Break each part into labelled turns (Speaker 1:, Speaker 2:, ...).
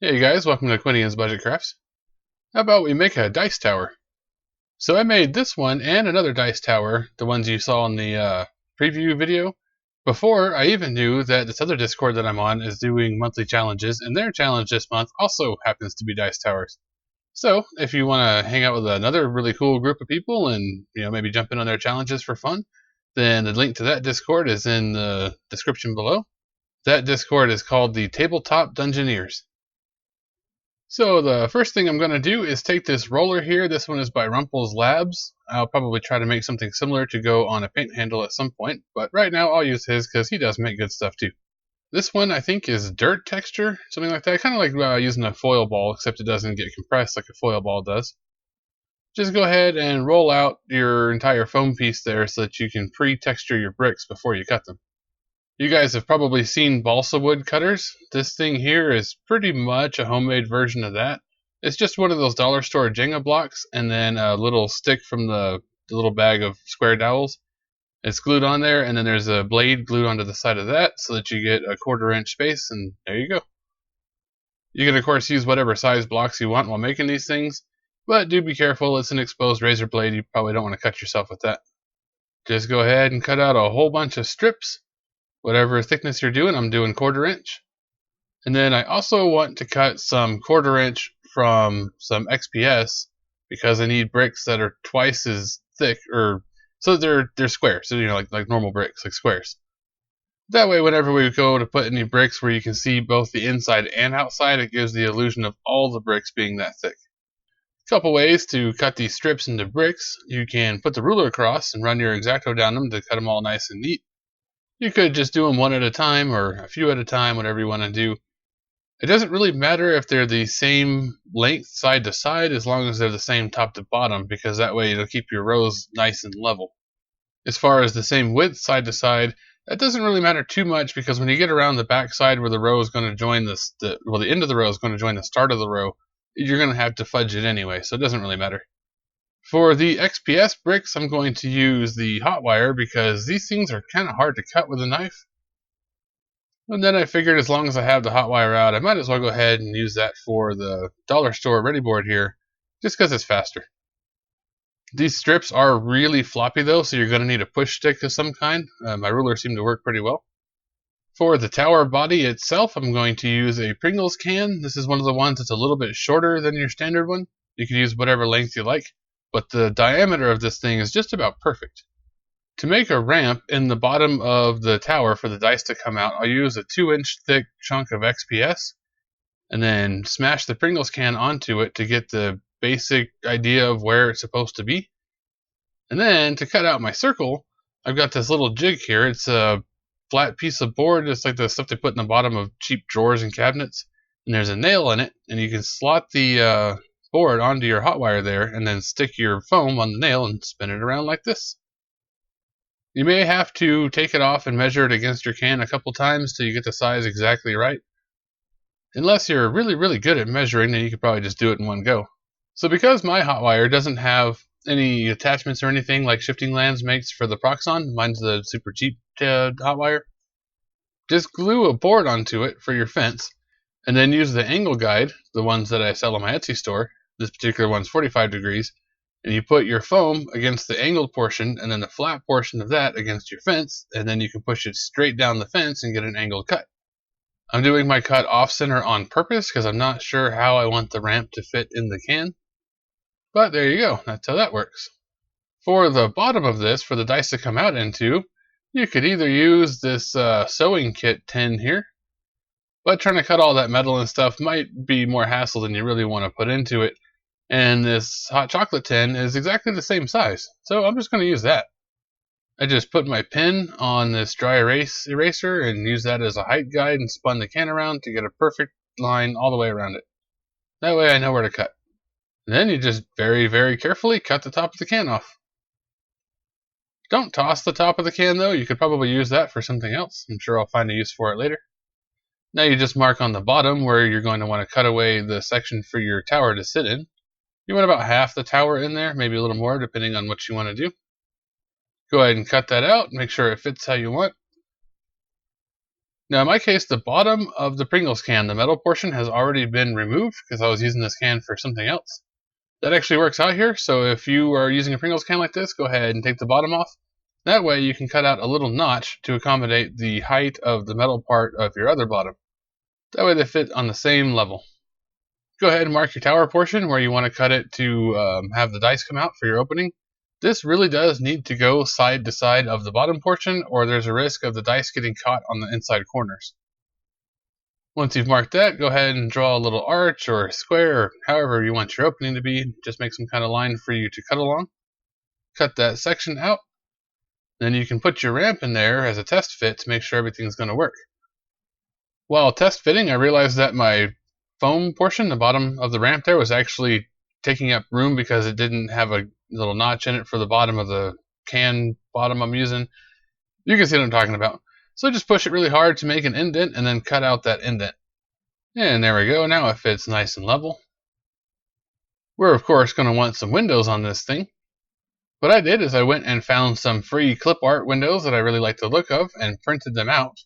Speaker 1: Hey guys, welcome to Quinian's Budget Crafts. How about we make a dice tower? So I made this one and another dice tower, the ones you saw in the preview video, before I even knew that this other Discord that I'm on is doing monthly challenges, and their challenge this month also happens to be dice towers. So if you want to hang out with another really cool group of people and maybe jump in on their challenges for fun, then the link to that Discord is in the description below. That Discord is called the Tabletop Dungeoneers. So the first thing I'm going to do is take this roller here. This one is by Rumple's Labs. I'll probably try to make something similar to go on a paint handle at some point, but right now I'll use his because he does make good stuff too. This one I think is dirt texture, something like that. Kind of like using a foil ball, except it doesn't get compressed like a foil ball does. Just go ahead and roll out your entire foam piece there so that you can pre-texture your bricks before you cut them. You guys have probably seen balsa wood cutters. This thing here is pretty much a homemade version of that. It's just one of those dollar store Jenga blocks and then a little stick from the little bag of square dowels. It's glued on there, and then there's a blade glued onto the side of that so that you get a 1/4 inch space, and there you go. You can of course use whatever size blocks you want while making these things, but do be careful, it's an exposed razor blade, you probably don't want to cut yourself with that. Just go ahead and cut out a whole bunch of strips. Whatever thickness you're doing, I'm doing 1/4 inch. And then I also want to cut some 1/4 inch from some XPS because I need bricks that are twice as thick, or so they're square, so like normal bricks, like squares. That way, whenever we go to put any bricks where you can see both the inside and outside, it gives the illusion of all the bricks being that thick. A couple ways to cut these strips into bricks. You can put the ruler across and run your X-Acto down them to cut them all nice and neat. You could just do them one at a time or a few at a time, whatever you want to do. It doesn't really matter if they're the same length side to side as long as they're the same top to bottom, because that way it'll keep your rows nice and level. As far as the same width side to side, that doesn't really matter too much, because when you get around the back side where the row is going to join the end of the row is going to join the start of the row, you're going to have to fudge it anyway, so it doesn't really matter. For the XPS bricks, I'm going to use the hot wire because these things are kind of hard to cut with a knife. And then I figured as long as I have the hot wire out, I might as well go ahead and use that for the dollar store ready board here, just because it's faster. These strips are really floppy though, so you're going to need a push stick of some kind. My ruler seemed to work pretty well. For the tower body itself, I'm going to use a Pringles can. This is one of the ones that's a little bit shorter than your standard one. You can use whatever length you like, but the diameter of this thing is just about perfect. To make a ramp in the bottom of the tower for the dice to come out, I'll use a 2-inch thick chunk of XPS and then smash the Pringles can onto it to get the basic idea of where it's supposed to be. And then to cut out my circle, I've got this little jig here. It's a flat piece of board, just like the stuff they put in the bottom of cheap drawers and cabinets. And there's a nail in it, and you can slot the board onto your hot wire there and then stick your foam on the nail and spin it around like this. You may have to take it off and measure it against your can a couple times till you get the size exactly right. Unless you're really, really good at measuring, then you could probably just do it in one go. So because my hot wire doesn't have any attachments or anything like Shifting Lands makes for the Proxxon, mine's the super cheap hot wire, just glue a board onto it for your fence, and then use the angle guide, the ones that I sell on my Etsy store. This particular one's 45 degrees. And you put your foam against the angled portion and then the flat portion of that against your fence, and then you can push it straight down the fence and get an angled cut. I'm doing my cut off-center on purpose because I'm not sure how I want the ramp to fit in the can. But there you go, that's how that works. For the bottom of this, for the dice to come out into, you could either use this sewing kit tin here, but trying to cut all that metal and stuff might be more hassle than you really want to put into it. And this hot chocolate tin is exactly the same size, so I'm just going to use that. I just put my pin on this dry erase eraser and use that as a height guide and spun the can around to get a perfect line all the way around it. That way I know where to cut. And then you just very, very carefully cut the top of the can off. Don't toss the top of the can though, you could probably use that for something else. I'm sure I'll find a use for it later. Now you just mark on the bottom where you're going to want to cut away the section for your tower to sit in. You want about half the tower in there, maybe a little more, depending on what you want to do. Go ahead and cut that out, make sure it fits how you want. Now, in my case, the bottom of the Pringles can, the metal portion, has already been removed because I was using this can for something else. That actually works out here, so if you are using a Pringles can like this, go ahead and take the bottom off. That way you can cut out a little notch to accommodate the height of the metal part of your other bottom. That way they fit on the same level. Go ahead and mark your tower portion where you want to cut it to have the dice come out for your opening. This really does need to go side to side of the bottom portion, or there's a risk of the dice getting caught on the inside corners. Once you've marked that, go ahead and draw a little arch or a square, or however you want your opening to be. Just make some kind of line for you to cut along. Cut that section out. Then you can put your ramp in there as a test fit to make sure everything's going to work. While test fitting, I realized that my foam portion, the bottom of the ramp there, was actually taking up room because it didn't have a little notch in it for the bottom of the can bottom I'm using. You can see what I'm talking about. So just push it really hard to make an indent and then cut out that indent. And there we go. Now it fits nice and level. We're of course going to want some windows on this thing. What I did is I went and found some free clip art windows that I really like the look of and printed them out.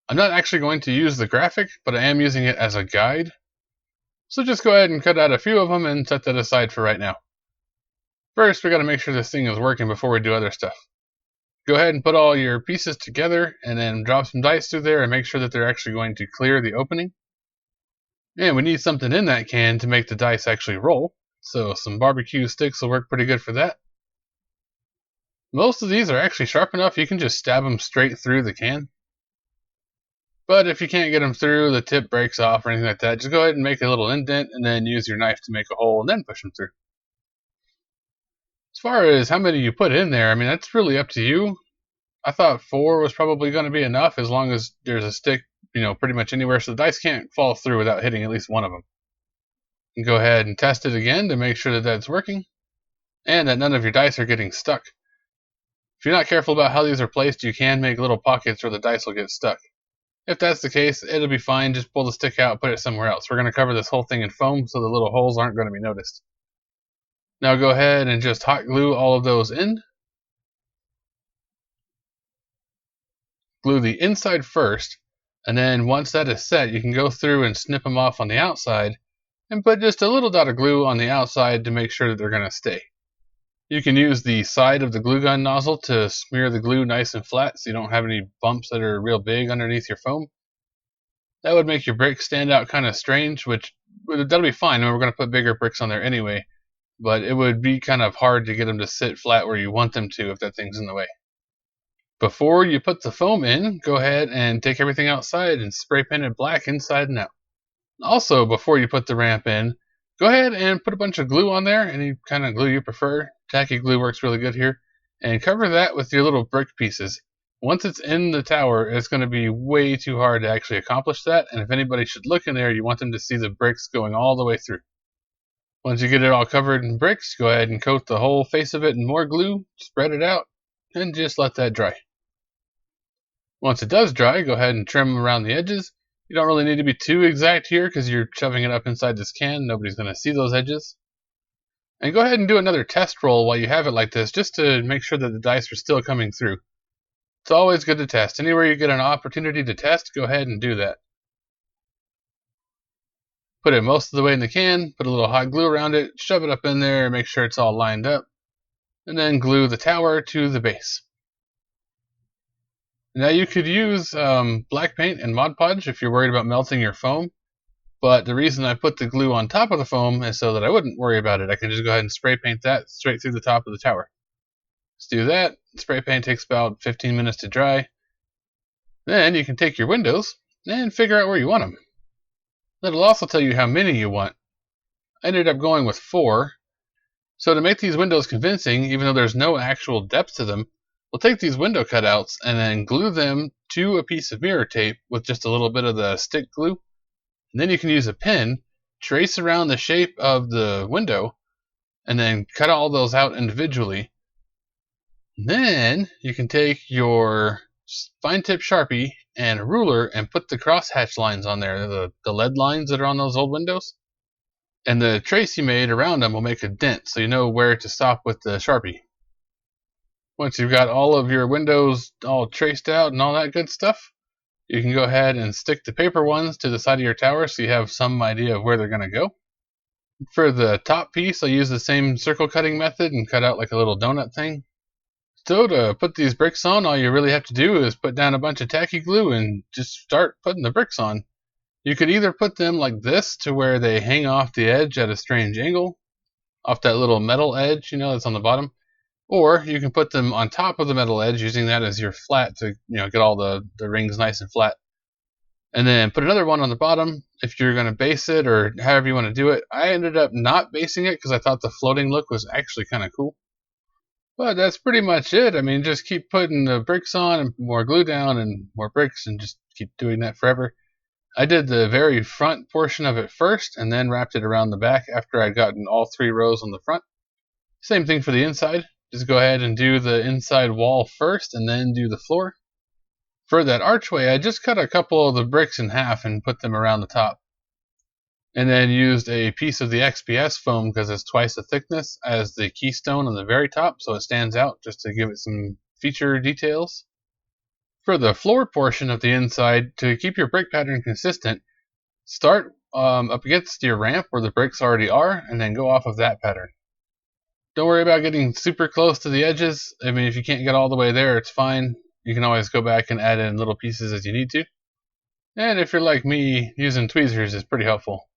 Speaker 1: I'm not actually going to use the graphic, but I am using it as a guide. So just go ahead and cut out a few of them and set that aside for right now. First, we got to make sure this thing is working before we do other stuff. Go ahead and put all your pieces together and then drop some dice through there and make sure that they're actually going to clear the opening. And we need something in that can to make the dice actually roll. So some barbecue sticks will work pretty good for that. Most of these are actually sharp enough you can just stab them straight through the can. But if you can't get them through, the tip breaks off or anything like that, just go ahead and make a little indent and then use your knife to make a hole and then push them through. As far as how many you put in there, I mean, that's really up to you. I thought 4 was probably going to be enough as long as there's a stick, pretty much anywhere so the dice can't fall through without hitting at least one of them. You can go ahead and test it again to make sure that that's working and that none of your dice are getting stuck. If you're not careful about how these are placed, you can make little pockets where the dice will get stuck. If that's the case, it'll be fine. Just pull the stick out, put it somewhere else. We're going to cover this whole thing in foam so the little holes aren't going to be noticed. Now go ahead and just hot glue all of those in. Glue the inside first, and then once that is set, you can go through and snip them off on the outside and put just a little dot of glue on the outside to make sure that they're going to stay. You can use the side of the glue gun nozzle to smear the glue nice and flat so you don't have any bumps that are real big underneath your foam. That would make your bricks stand out kind of strange, which that'll be fine. I mean, we're going to put bigger bricks on there anyway, but it would be kind of hard to get them to sit flat where you want them to if that thing's in the way. Before you put the foam in, go ahead and take everything outside and spray paint it black inside and out. Also, before you put the ramp in, go ahead and put a bunch of glue on there, any kind of glue you prefer. Tacky glue works really good here. And cover that with your little brick pieces. Once it's in the tower, it's going to be way too hard to actually accomplish that. And if anybody should look in there, you want them to see the bricks going all the way through. Once you get it all covered in bricks, go ahead and coat the whole face of it in more glue, spread it out, and just let that dry. Once it does dry, go ahead and trim around the edges. You don't really need to be too exact here because you're shoving it up inside this can. Nobody's going to see those edges. And go ahead and do another test roll while you have it like this, just to make sure that the dice are still coming through. It's always good to test. Anywhere you get an opportunity to test, go ahead and do that. Put it most of the way in the can, put a little hot glue around it, shove it up in there, make sure it's all lined up, and then glue the tower to the base. Now you could use black paint and Mod Podge if you're worried about melting your foam, but the reason I put the glue on top of the foam is so that I wouldn't worry about it. I can just go ahead and spray paint that straight through the top of the tower. Let's do that. Spray paint takes about 15 minutes to dry. Then you can take your windows and figure out where you want them. That'll also tell you how many you want. I ended up going with 4. So to make these windows convincing, even though there's no actual depth to them, we'll take these window cutouts and then glue them to a piece of mirror tape with just a little bit of the stick glue. And then you can use a pen, trace around the shape of the window, and then cut all those out individually. Then you can take your fine tip Sharpie and a ruler and put the crosshatch lines on there, the lead lines that are on those old windows. And the trace you made around them will make a dent so you know where to stop with the Sharpie. Once you've got all of your windows all traced out and all that good stuff, You can go ahead and stick the paper ones to the side of your tower so you have some idea of where they're going to go. For the top piece, I use the same circle cutting method and cut out like a little donut thing. So to put these bricks on, all you really have to do is put down a bunch of tacky glue and just start putting the bricks on. You could either put them like this to where they hang off the edge at a strange angle, off that little metal edge, that's on the bottom. Or you can put them on top of the metal edge using that as your flat to get all the rings nice and flat. And then put another one on the bottom if you're going to base it or however you want to do it. I ended up not basing it because I thought the floating look was actually kind of cool. But that's pretty much it. I mean, just keep putting the bricks on and more glue down and more bricks and just keep doing that forever. I did the very front portion of it first and then wrapped it around the back after I'd gotten all 3 rows on the front. Same thing for the inside. Just go ahead and do the inside wall first and then do the floor. For that archway, I just cut a couple of the bricks in half and put them around the top. And then used a piece of the XPS foam because it's twice the thickness as the keystone on the very top, so it stands out just to give it some feature details. For the floor portion of the inside, to keep your brick pattern consistent, start up against your ramp where the bricks already are and then go off of that pattern. Don't worry about getting super close to the edges. I mean, if you can't get all the way there, it's fine. You can always go back and add in little pieces as you need to. And if you're like me, using tweezers is pretty helpful.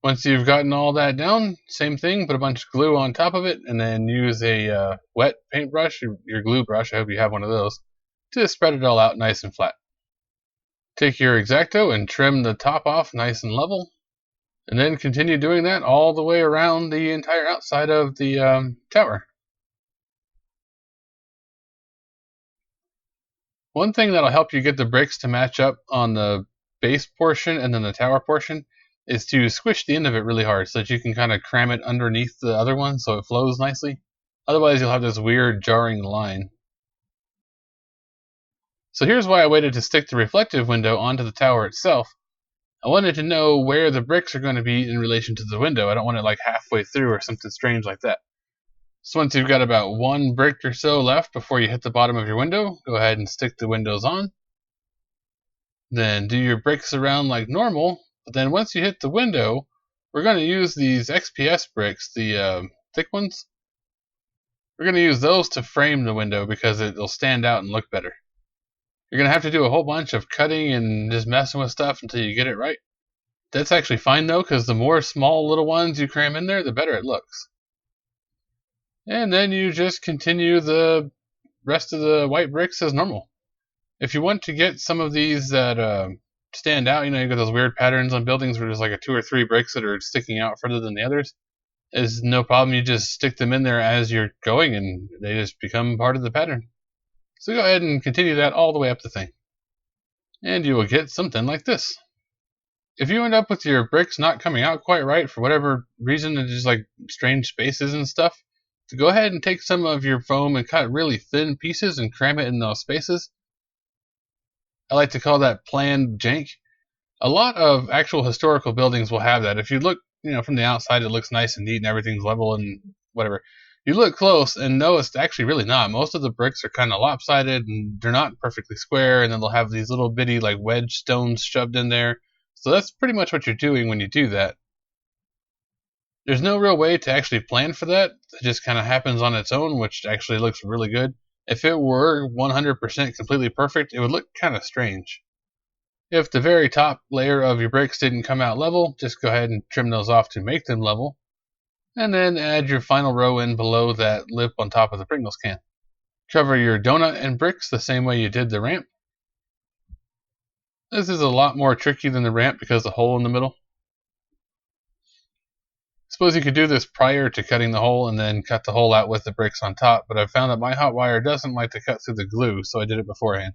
Speaker 1: Once you've gotten all that down, same thing, put a bunch of glue on top of it, and then use a wet paintbrush, your glue brush, I hope you have one of those, to spread it all out nice and flat. Take your X-Acto and trim the top off nice and level, and then continue doing that all the way around the entire outside of the tower. One thing that'll help you get the bricks to match up on the base portion and then the tower portion is to squish the end of it really hard so that you can kind of cram it underneath the other one so it flows nicely. Otherwise, you'll have this weird jarring line. So here's why I waited to stick the reflective window onto the tower itself. I wanted to know where the bricks are going to be in relation to the window. I don't want it like halfway through or something strange like that. So once you've got about 1 brick or so left before you hit the bottom of your window, go ahead and stick the windows on. Then do your bricks around like normal, but then once you hit the window, we're going to use these XPS bricks, the thick ones. We're going to use those to frame the window because it'll stand out and look better. You're going to have to do a whole bunch of cutting and just messing with stuff until you get it right. That's actually fine though, because the more small little ones you cram in there, the better it looks. And then you just continue the rest of the white bricks as normal. If you want to get some of these that stand out, you got those weird patterns on buildings where there's like 2 or 3 bricks that are sticking out further than the others, is no problem. You just stick them in there as you're going and they just become part of the pattern. So go ahead and continue that all the way up the thing. And you will get something like this. If you end up with your bricks not coming out quite right for whatever reason, it's just like strange spaces and stuff, to go ahead and take some of your foam and cut really thin pieces and cram it in those spaces. I like to call that planned jank. A lot of actual historical buildings will have that. If you look, from the outside, it looks nice and neat and everything's level and whatever. You look close and know it's actually really not. Most of the bricks are kind of lopsided and they're not perfectly square, and then they'll have these little bitty like wedge stones shoved in there. So that's pretty much what you're doing when you do that. There's no real way to actually plan for that. It just kind of happens on its own, which actually looks really good. If it were 100% completely perfect, it would look kind of strange. If the very top layer of your bricks didn't come out level, just go ahead and trim those off to make them level. And then add your final row in below that lip on top of the Pringles can. Cover your donut and bricks the same way you did the ramp. This is a lot more tricky than the ramp because of the hole in the middle. Suppose you could do this prior to cutting the hole and then cut the hole out with the bricks on top, but I've found that my hot wire doesn't like to cut through the glue, so I did it beforehand.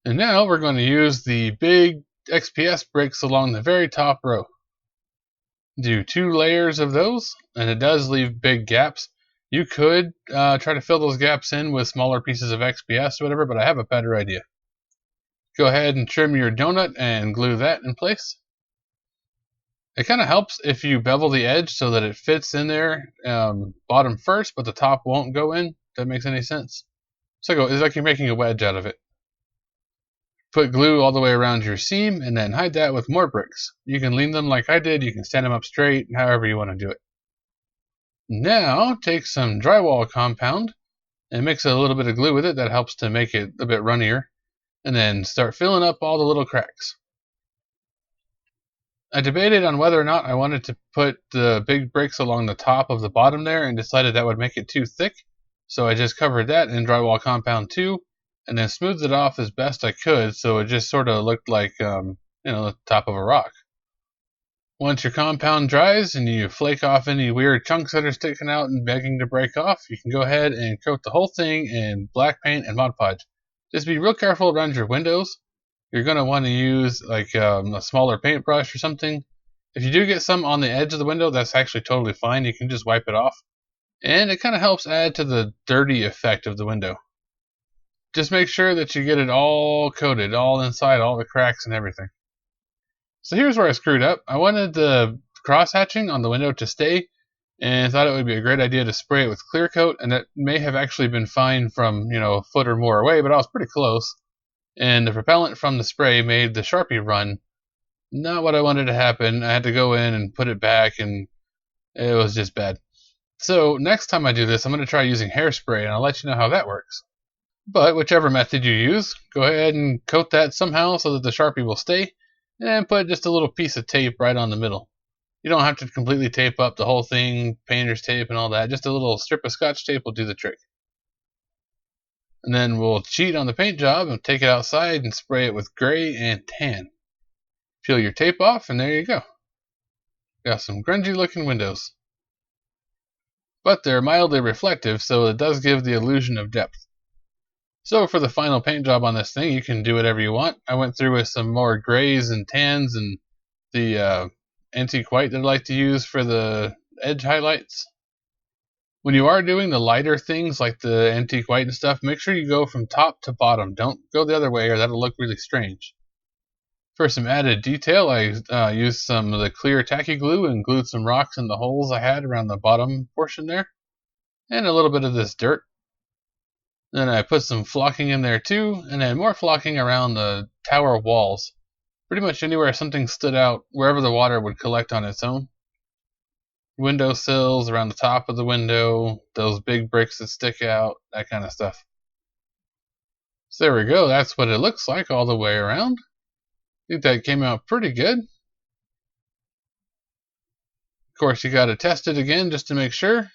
Speaker 1: And now we're going to use the big XPS bricks along the very top row. Do 2 layers of those, and it does leave big gaps. You could try to fill those gaps in with smaller pieces of XPS or whatever, but I have a better idea. Go ahead and trim your donut and glue that in place. It kind of helps if you bevel the edge so that it fits in there bottom first, but the top won't go in. If that makes any sense. So it's like you're making a wedge out of it. put glue all the way around your seam and then hide that with more bricks. You can lean them like I did, you can stand them up straight, however you want to do it. Now take some drywall compound and mix a little bit of glue with it. That helps to make it a bit runnier. And then start filling up all the little cracks. I debated on whether or not I wanted to put the big bricks along the top of the bottom there and decided that would make it too thick. So I just covered that in drywall compound too, and then smoothed it off as best I could so it just sort of looked like, the top of a rock. Once your compound dries and you flake off any weird chunks that are sticking out and begging to break off, you can go ahead and coat the whole thing in black paint and Mod Podge. Just be real careful around your windows. You're going to want to use like a smaller paintbrush or something. If you do get some on the edge of the window, that's actually totally fine. You can just wipe it off. And it kind of helps add to the dirty effect of the window. Just make sure that you get it all coated, all inside, all the cracks and everything. So here's where I screwed up. I wanted the cross hatching on the window to stay, and thought it would be a great idea to spray it with clear coat, and it may have actually been fine from, a foot or more away, but I was pretty close. And the propellant from the spray made the Sharpie run. Not what I wanted to happen. I had to go in and put it back, and it was just bad. So next time I do this, I'm going to try using hairspray, and I'll let you know how that works. But whichever method you use, go ahead and coat that somehow so that the Sharpie will stay, and put just a little piece of tape right on the middle. You don't have to completely tape up the whole thing, painter's tape and all that. Just a little strip of Scotch tape will do the trick. And then we'll cheat on the paint job and take it outside and spray it with gray and tan. Peel your tape off and there you go. Got some grungy looking windows. But they're mildly reflective, so it does give the illusion of depth. So for the final paint job on this thing, you can do whatever you want. I went through with some more grays and tans and the antique white that I like to use for the edge highlights. When you are doing the lighter things like the antique white and stuff, make sure you go from top to bottom. Don't go the other way or that'll look really strange. For some added detail, I used some of the clear tacky glue and glued some rocks in the holes I had around the bottom portion there. And a little bit of this dirt. Then I put some flocking in there too, and then more flocking around the tower walls. Pretty much anywhere something stood out, wherever the water would collect on its own. Window sills, around the top of the window, those big bricks that stick out, that kind of stuff. So there we go, that's what it looks like all the way around. I think that came out pretty good. Of course, you got to test it again just to make sure.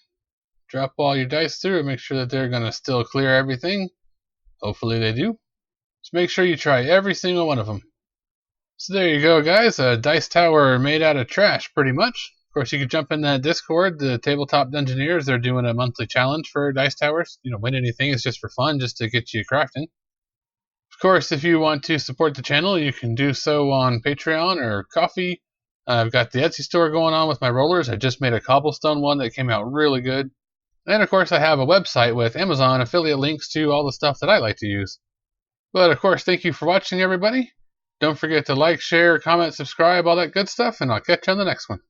Speaker 1: Drop all your dice through and make sure that they're going to still clear everything. Hopefully they do. Just make sure you try every single one of them. So there you go, guys. A dice tower made out of trash, pretty much. Of course, you can jump in that Discord, the Tabletop Dungeoneers. They're doing a monthly challenge for dice towers. Win anything. It's just for fun, just to get you crafting. Of course, if you want to support the channel, you can do so on Patreon or Ko-fi. I've got the Etsy store going on with my rollers. I just made a cobblestone one that came out really good. And of course, I have a website with Amazon affiliate links to all the stuff that I like to use. But of course, thank you for watching, everybody. Don't forget to like, share, comment, subscribe, all that good stuff, and I'll catch you on the next one.